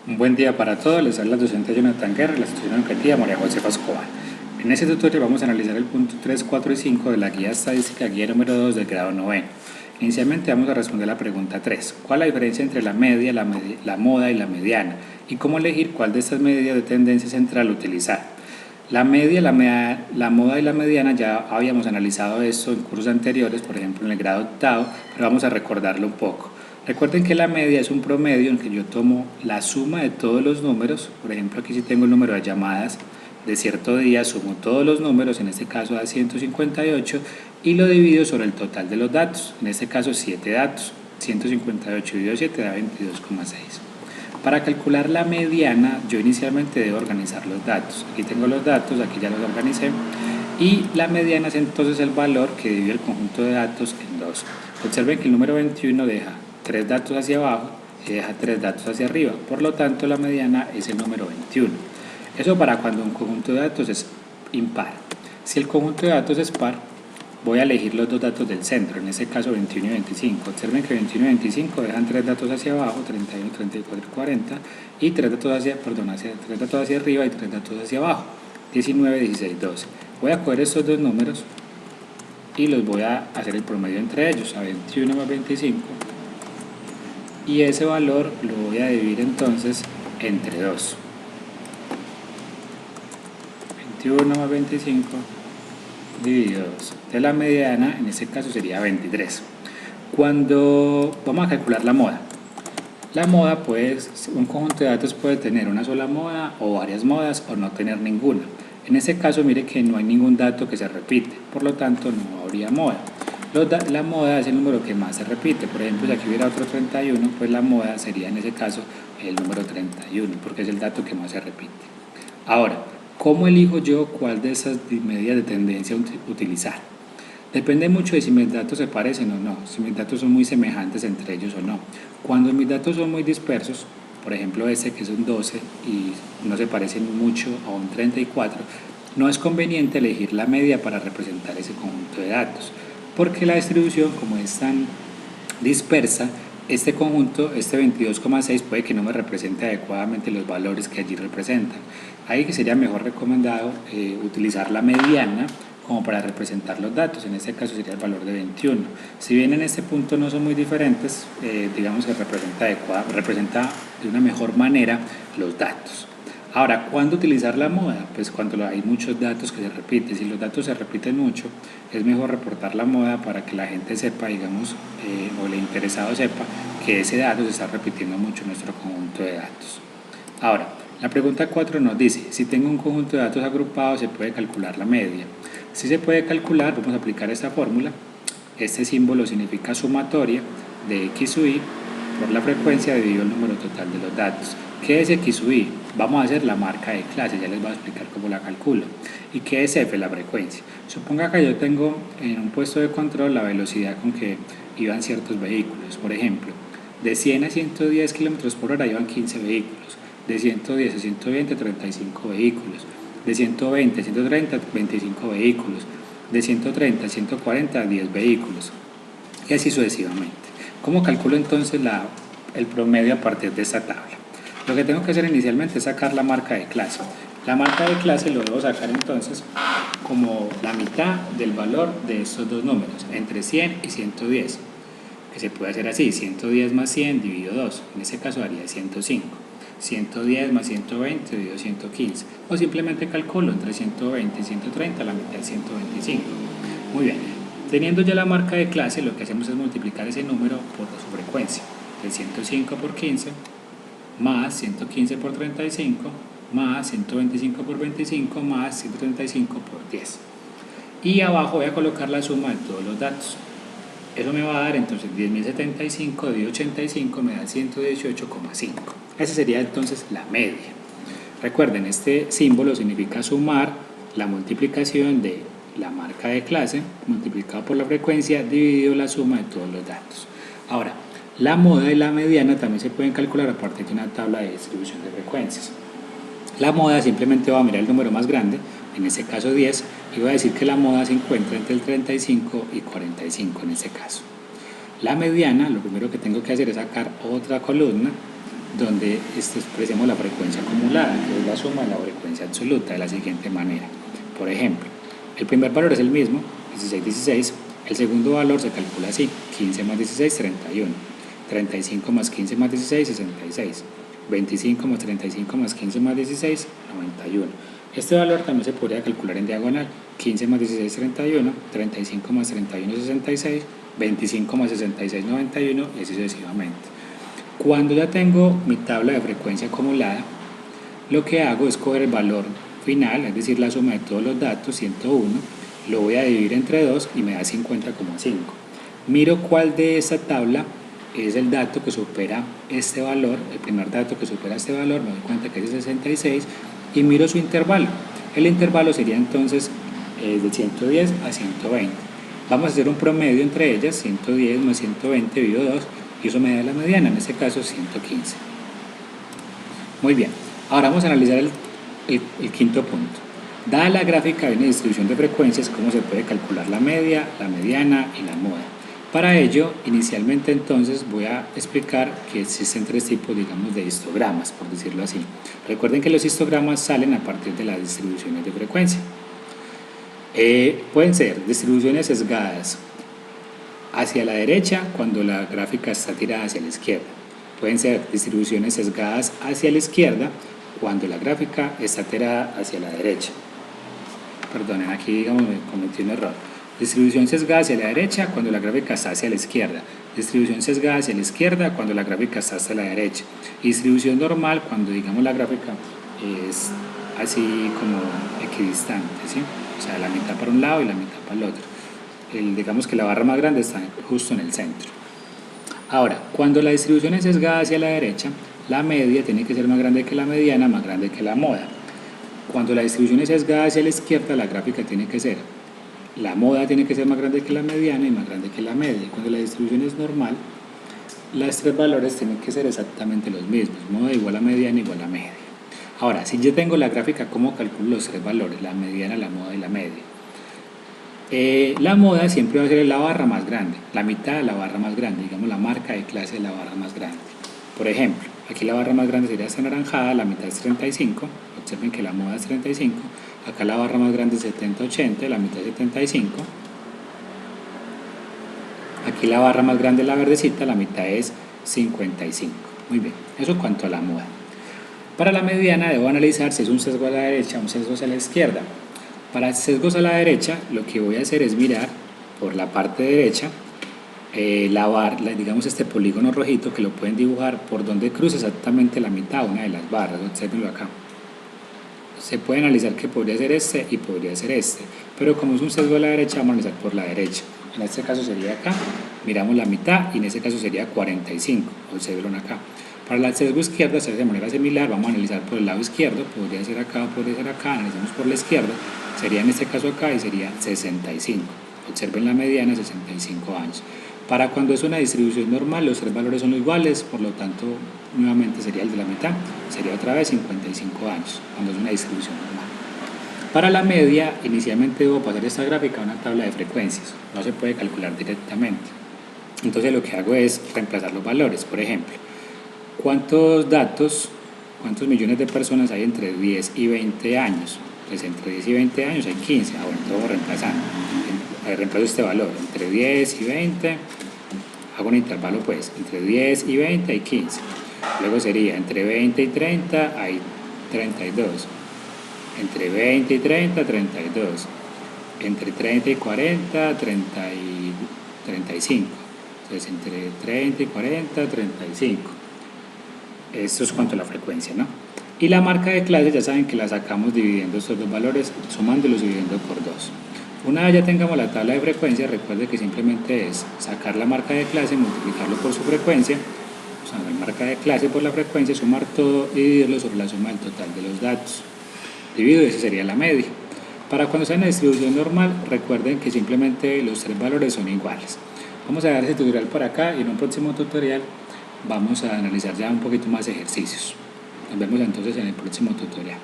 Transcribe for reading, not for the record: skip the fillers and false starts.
Un buen día para todos, les habla el docente Jonathan Guerra de la institución educativa María Josefa Escobar. En este tutorial vamos a analizar el punto 3, 4 y 5 de la guía estadística, guía número 2 del grado 9. Inicialmente vamos a responder la pregunta 3. ¿Cuál es la diferencia entre la media, la moda y la mediana? Y cómo elegir cuál de estas medidas de tendencia central utilizar. La media, la moda y la mediana ya habíamos analizado esto en cursos anteriores, por ejemplo en el grado octavo, pero vamos a recordarlo un poco. Recuerden que la media es un promedio en que yo tomo la suma de todos los números. Por ejemplo, aquí si tengo el número de llamadas de cierto día, sumo todos los números, en este caso da 158, y lo divido sobre el total de los datos, en este caso 7 datos. 158 dividido 7 da 22,6. Para calcular la mediana, yo inicialmente debo organizar los datos. Aquí tengo los datos, aquí ya los organicé. Y la mediana es entonces el valor que divide el conjunto de datos en dos. Observen que el número 21 deja 3 datos hacia abajo y deja 3 datos hacia arriba. Por lo tanto, la mediana es el número 21. Eso para cuando un conjunto de datos es impar. Si el conjunto de datos es par, voy a elegir los dos datos del centro, en este caso 21 y 25. Observen que 21 y 25 dejan 3 datos hacia abajo, 31, 34 y 40, y 3 datos hacia arriba y 3 datos hacia abajo, 19, 16, 12. Voy a coger estos dos números y los voy a hacer el promedio entre ellos, a 21 más 25, y ese valor lo voy a dividir entonces entre 2. 21 más 25 dividido 2. De la mediana, en este caso sería 23. Cuando vamos a calcular la moda, pues, un conjunto de datos puede tener una sola moda o varias modas o no tener ninguna. En este caso, mire que no hay ningún dato que se repite, por lo tanto no habría moda. La moda es el número que más se repite. Por ejemplo, si aquí hubiera otro 31, pues la moda sería en ese caso el número 31, porque es el dato que más se repite. Ahora, ¿cómo elijo yo cuál de esas medidas de tendencia utilizar? Depende mucho de si mis datos se parecen o no, si mis datos son muy semejantes entre ellos o no. Cuando mis datos son muy dispersos, por ejemplo este que es un 12 y no se parecen mucho a un 34, no es conveniente elegir la media para representar ese conjunto de datos, porque la distribución, como es tan dispersa, este conjunto, este 22,6, puede que no me represente adecuadamente los valores que allí representan. Ahí que sería mejor recomendado utilizar la mediana como para representar los datos. En este caso sería el valor de 21. Si bien en este punto no son muy diferentes, digamos que representa de una mejor manera los datos. Ahora, ¿cuándo utilizar la moda? Pues cuando hay muchos datos que se repiten. Si los datos se repiten mucho, es mejor reportar la moda para que la gente sepa, digamos, o el interesado sepa que ese dato se está repitiendo mucho en nuestro conjunto de datos. Ahora, la pregunta 4 nos dice, si tengo un conjunto de datos agrupados, ¿se puede calcular la media? Si se puede calcular, vamos a aplicar esta fórmula. Este símbolo significa sumatoria de x sub y por la frecuencia dividido el número total de los datos. ¿Qué es x sub y? Vamos a hacer la marca de clase, ya les voy a explicar cómo la calculo. ¿Y qué es f? La frecuencia. Suponga que yo tengo en un puesto de control la velocidad con que iban ciertos vehículos. Por ejemplo, de 100 a 110 km por hora iban 15 vehículos, de 110 a 120, 35 vehículos, de 120 a 130, 25 vehículos, de 130 a 140, 10 vehículos, y así sucesivamente. ¿Cómo calculo entonces el promedio a partir de esta tabla? Lo que tengo que hacer inicialmente es sacar la marca de clase. La marca de clase lo debo sacar entonces como la mitad del valor de estos dos números, entre 100 y 110, que se puede hacer así, 110 más 100 dividido 2, en ese caso daría 105. 110 más 120 dividido 115, o simplemente calculo entre 120 y 130 la mitad de 125. Muy bien, teniendo ya la marca de clase, lo que hacemos es multiplicar ese número por su frecuencia, el 105 por 15, más 115 por 35, más 125 por 25, más 135 por 10. Y abajo voy a colocar la suma de todos los datos. Eso me va a dar entonces 10.075 dividido 85 me da 118,5. Esa sería entonces la media. Recuerden, este símbolo significa sumar la multiplicación de la marca de clase multiplicado por la frecuencia dividido la suma de todos los datos. Ahora, la moda y la mediana también se pueden calcular a partir de una tabla de distribución de frecuencias. La moda simplemente va a mirar el número más grande, en este caso 10, y voy a decir que la moda se encuentra entre el 35 y 45 en este caso. La mediana, lo primero que tengo que hacer es sacar otra columna donde expresemos la frecuencia acumulada, que es la suma de la frecuencia absoluta, de la siguiente manera. Por ejemplo, el primer valor es el mismo, 16, 16. El segundo valor se calcula así: 15 más 16, 31. 35 más 15 más 16, 66. 25 más 35 más 15 más 16, 91. Este valor también se podría calcular en diagonal: 15 más 16, 31. 35 más 31, 66. 25 más 66, 91, y así sucesivamente. Cuando ya tengo mi tabla de frecuencia acumulada, lo que hago es coger el valor final, es decir, la suma de todos los datos, 101, lo voy a dividir entre 2 y me da 50,5. Miro cuál de esta tabla es el dato que supera este valor, el primer dato que supera este valor, me doy cuenta que es el 66, y miro su intervalo. El intervalo sería entonces de 110 a 120. Vamos a hacer un promedio entre ellas: 110 más 120 dividido 2, y eso me da la mediana, en este caso 115. Muy bien, ahora vamos a analizar el quinto punto. Dada la gráfica de una distribución de frecuencias, ¿cómo se puede calcular la media, la mediana y la moda? Para ello, inicialmente entonces voy a explicar que existen tres tipos, digamos, de histogramas, por decirlo así. Recuerden que los histogramas salen a partir de las distribuciones de frecuencia. Pueden ser distribuciones sesgadas hacia la derecha cuando la gráfica está tirada hacia la izquierda. Pueden ser distribuciones sesgadas hacia la izquierda cuando la gráfica está tirada hacia la derecha. Perdonen, aquí digamos me cometí un error. Distribución sesgada hacia la derecha cuando la gráfica está hacia la izquierda. Distribución sesgada hacia la izquierda cuando la gráfica está hacia la derecha. Y distribución normal cuando, digamos, la gráfica es así como equidistante, ¿sí? O sea, la mitad para un lado y la mitad para el otro. Digamos que la barra más grande está justo en el centro. Ahora, cuando la distribución es sesgada hacia la derecha, la media tiene que ser más grande que la mediana, más grande que la moda. Cuando la distribución es sesgada hacia la izquierda, la gráfica tiene que ser, la moda tiene que ser más grande que la mediana y más grande que la media. Cuando la distribución es normal, los tres valores tienen que ser exactamente los mismos: moda igual a mediana igual a media. Ahora, si yo tengo la gráfica, ¿cómo calculo los tres valores? La mediana, la moda y la media. La moda siempre va a ser la barra más grande, la mitad de la barra más grande, digamos la marca de clase de la barra más grande. Por ejemplo, aquí la barra más grande sería esta naranjada, la mitad es 35, observen que la moda es 35, acá la barra más grande es 70-80, la mitad es 75, aquí la barra más grande es la verdecita, la mitad es 55. Muy bien, eso en cuanto a la moda. Para la mediana debo analizar si es un sesgo a la derecha o un sesgo hacia la izquierda. Para sesgos a la derecha, lo que voy a hacer es mirar por la parte derecha digamos este polígono rojito, que lo pueden dibujar por donde cruza exactamente la mitad, una de las barras. Observenlo acá. Se puede analizar que podría ser este y podría ser este, pero como es un sesgo a la derecha, vamos a analizar por la derecha. En este caso sería acá, miramos la mitad, y en este caso sería 45. Observenlo acá. Para el sesgo izquierda se hace de manera similar, vamos a analizar por el lado izquierdo, podría ser acá o podría ser acá, analicemos por la izquierda, sería en este caso acá y sería 65. Observen la mediana, 65 años. Para cuando es una distribución normal, los tres valores son iguales, por lo tanto, nuevamente sería el de la mitad, sería otra vez 55 años, cuando es una distribución normal. Para la media, inicialmente debo pasar esta gráfica a una tabla de frecuencias, no se puede calcular directamente. Entonces lo que hago es reemplazar los valores. Por ejemplo, ¿cuántos millones de personas hay entre 10 y 20 años? Pues entre 10 y 20 años hay 15, bueno, todo reemplazando. Reemplazo este valor, entre 10 y 20, hago un intervalo pues, entre 10 y 20 hay 15, luego sería entre 20 y 30 hay 32, entre 20 y 30, 32, entre 30 y 40, 35, entonces entre 30 y 40, 35. Esto es cuanto a la frecuencia, ¿no? Y la marca de clase ya saben que la sacamos dividiendo estos dos valores, sumándolos y dividiendo por 2. Una vez ya tengamos la tabla de frecuencia, recuerde que simplemente es sacar la marca de clase, multiplicarlo por su frecuencia, o sea, la marca de clase por la frecuencia, sumar todo y dividirlo sobre la suma del total de los datos. Dividido, esa sería la media. Para cuando sea una distribución normal, recuerden que simplemente los tres valores son iguales. Vamos a dar ese tutorial por acá y en un próximo tutorial vamos a analizar ya un poquito más ejercicios. Nos vemos entonces en el próximo tutorial.